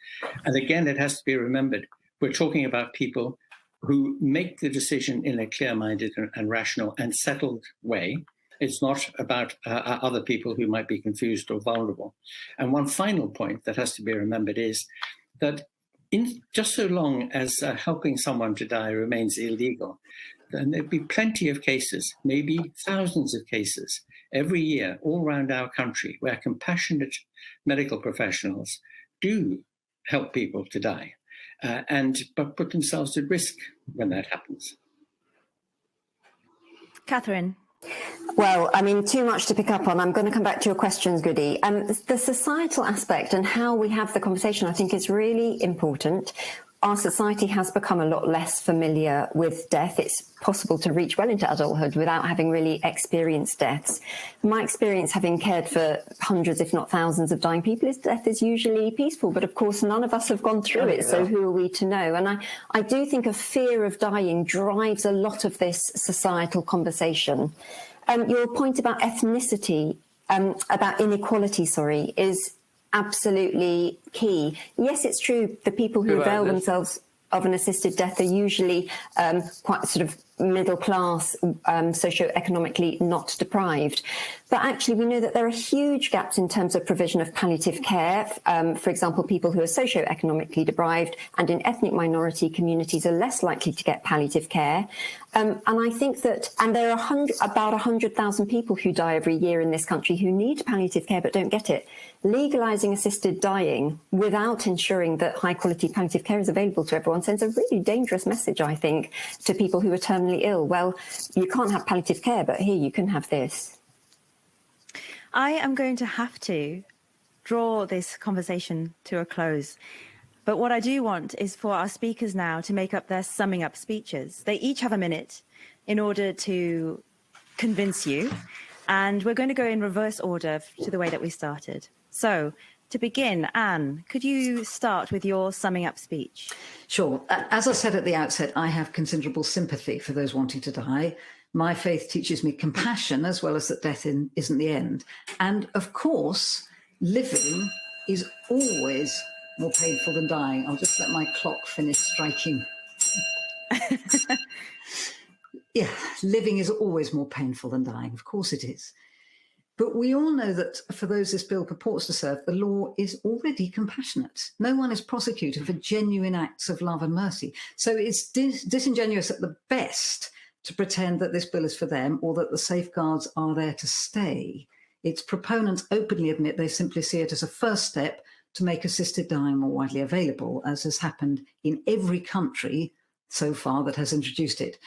And again, it has to be remembered, we're talking about people who make the decision in a clear-minded and rational and settled way. It's not about other people who might be confused or vulnerable. And one final point that has to be remembered is that in just so long as helping someone to die remains illegal, then there'd be plenty of cases, maybe thousands of cases every year all around our country where compassionate medical professionals do help people to die. But put themselves at risk when that happens. Catherine. Well, too much to pick up on. I'm going to come back to your questions, Guddi. The societal aspect and how we have the conversation, I think, is really important. Our society has become a lot less familiar with death. It's possible to reach well into adulthood without having really experienced deaths. My experience, having cared for hundreds, if not thousands, of dying people, is death is usually peaceful. But of course, none of us have gone through it. So who are we to know? And I do think a fear of dying drives a lot of this societal conversation. Your point about ethnicity, about inequality, is absolutely key. Yes, it's true. The people who avail themselves of an assisted death are usually quite sort of middle class, socioeconomically not deprived. But actually, we know that there are huge gaps in terms of provision of palliative care. For example, people who are socioeconomically deprived and in ethnic minority communities are less likely to get palliative care. And I think that, and there are about 100,000 people who die every year in this country who need palliative care but don't get it. Legalising assisted dying without ensuring that high quality palliative care is available to everyone sends a really dangerous message, I think, to people who are terminally ill. Well, you can't have palliative care, but here you can have this. I am going to have to draw this conversation to a close. But what I do want is for our speakers now to make up their summing up speeches. They each have a minute in order to convince you. And we're going to go in reverse order to the way that we started. So to begin, Anne, could you start with your summing up speech? Sure. As I said at the outset, I have considerable sympathy for those wanting to die. My faith teaches me compassion as well as that death isn't the end. And of course, living is always more painful than dying. I'll just let my clock finish striking. Yeah, living is always more painful than dying. Of course it is. But we all know that for those this bill purports to serve, the law is already compassionate. No one is prosecuted for genuine acts of love and mercy. So it's disingenuous at the best to pretend that this bill is for them or that the safeguards are there to stay. Its proponents openly admit they simply see it as a first step to make assisted dying more widely available, as has happened in every country so far that has introduced it.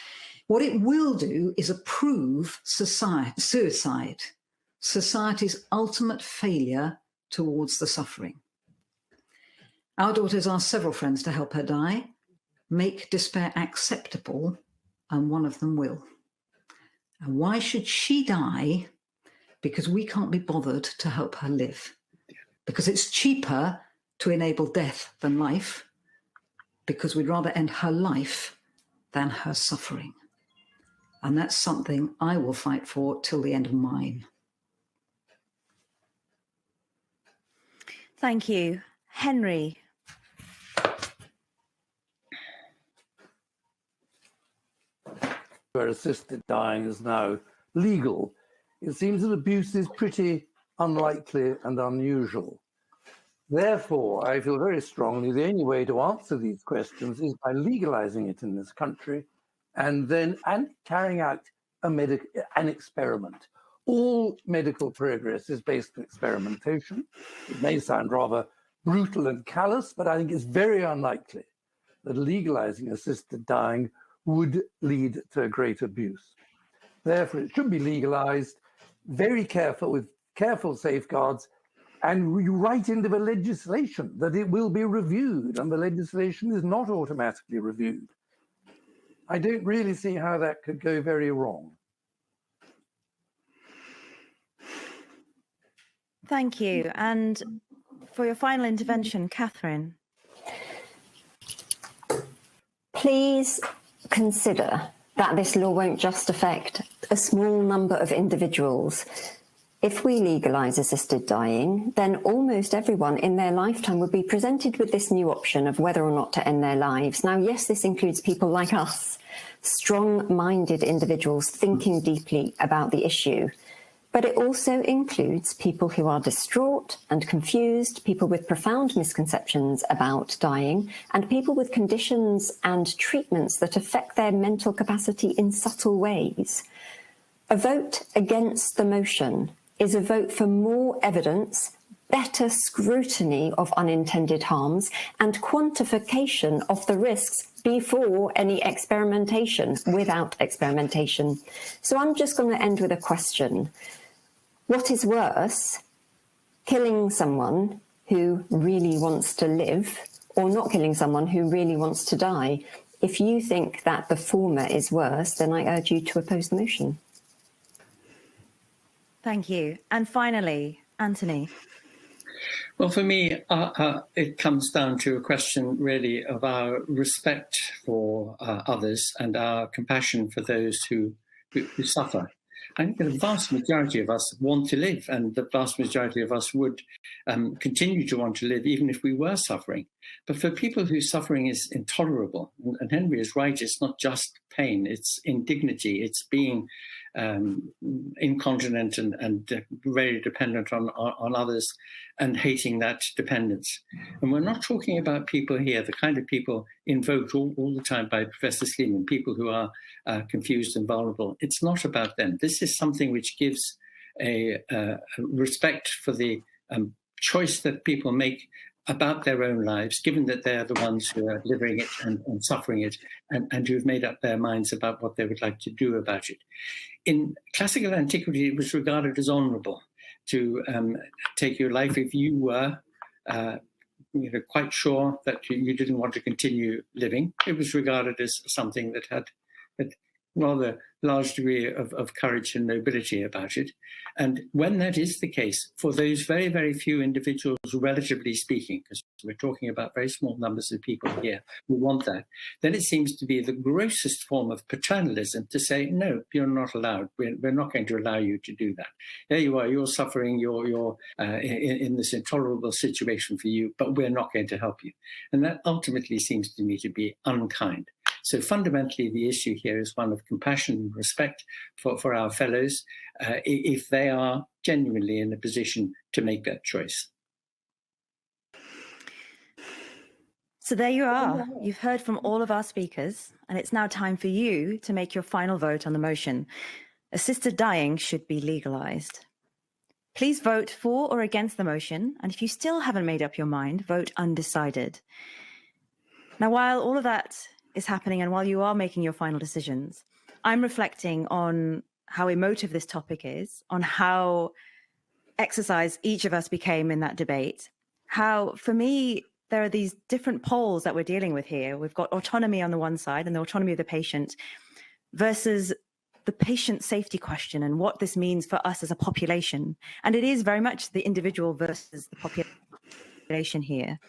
What it will do is approve suicide, society's ultimate failure towards the suffering. Our daughter's asked several friends to help her die, make despair acceptable, and one of them will. And why should she die? Because we can't be bothered to help her live. Because it's cheaper to enable death than life, because we'd rather end her life than her suffering. And that's something I will fight for till the end of mine. Thank you. Henry. Where assisted dying is now legal, it seems that abuse is pretty unlikely and unusual. Therefore, I feel very strongly the only way to answer these questions is by legalizing it in this country and carrying out an experiment. All medical progress is based on experimentation. It may sound rather brutal and callous, but I think it's very unlikely that legalizing assisted dying would lead to great abuse. Therefore, it should be legalized, very careful, with careful safeguards, and you write into the legislation that it will be reviewed, and the legislation is not automatically reviewed. I don't really see how that could go very wrong. Thank you. And for your final intervention, Katherine. Please consider that this law won't just affect a small number of individuals. If we legalise assisted dying, then almost everyone in their lifetime would be presented with this new option of whether or not to end their lives. Now, yes, this includes people like us, strong-minded individuals thinking deeply about the issue. But it also includes people who are distraught and confused, people with profound misconceptions about dying, and people with conditions and treatments that affect their mental capacity in subtle ways. A vote against the motion is a vote for more evidence, better scrutiny of unintended harms, and quantification of the risks before any experimentation, without experimentation. So I'm just going to end with a question. What is worse, killing someone who really wants to live or not killing someone who really wants to die? If you think that the former is worse, then I urge you to oppose the motion. Thank you. And finally, Anthony. Well, for me, it comes down to a question really of our respect for others and our compassion for those who suffer. I think the vast majority of us want to live, and the vast majority of us would continue to want to live even if we were suffering. But for people whose suffering is intolerable, and Henry is right, it's not just pain, it's indignity, it's being incontinent and very dependent on others and hating that dependence. And we're not talking about people here, the kind of people invoked all the time by Professor Sleeman, people who are confused and vulnerable. It's not about them. This is something which gives a respect for the choice that people make about their own lives, given that they're the ones who are living it and suffering it, and who've made up their minds about what they would like to do about it. In classical antiquity, it was regarded as honourable to take your life if you were quite sure that you didn't want to continue living. It was regarded as something that had rather large degree of courage and nobility about it. And when that is the case, for those very, very few individuals, relatively speaking, because we're talking about very small numbers of people here who want that, then it seems to be the grossest form of paternalism to say, no, you're not allowed. We're not going to allow you to do that. There you are, you're suffering, you're in this intolerable situation for you, but we're not going to help you. And that ultimately seems to me to be unkind. So fundamentally, the issue here is one of compassion and respect for our fellows if they are genuinely in a position to make that choice. So there you are. You've heard from all of our speakers, and it's now time for you to make your final vote on the motion. Assisted dying should be legalized. Please vote for or against the motion, and if you still haven't made up your mind, vote undecided. Now, while all of that is happening and while you are making your final decisions, I'm reflecting on how emotive this topic is, on how exercised each of us became in that debate, how, for me, there are these different poles that we're dealing with here. We've got autonomy on the one side and the autonomy of the patient versus the patient safety question and what this means for us as a population. And it is very much the individual versus the population here.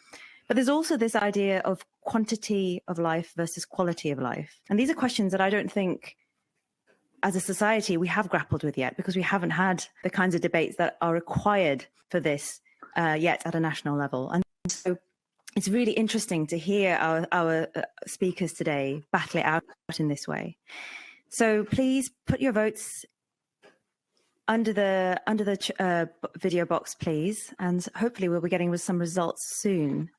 But there's also this idea of quantity of life versus quality of life. And these are questions that I don't think as a society we have grappled with yet, because we haven't had the kinds of debates that are required for this yet at a national level. And so it's really interesting to hear our speakers today battle it out in this way. So please put your votes under the video box, please, and hopefully we'll be getting some results soon.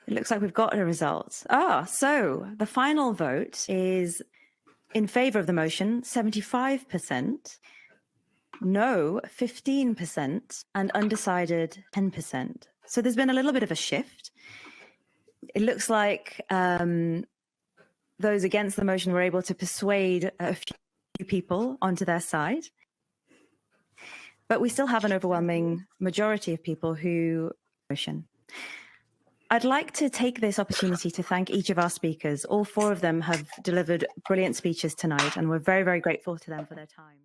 It looks like we've got a result. So the final vote is in favor of the motion, 75%. No, 15%, and undecided 10%. So there's been a little bit of a shift. It looks like those against the motion were able to persuade a few people onto their side. But we still have an overwhelming majority of people who motion. I'd like to take this opportunity to thank each of our speakers. All four of them have delivered brilliant speeches tonight, and we're very, very grateful to them for their time.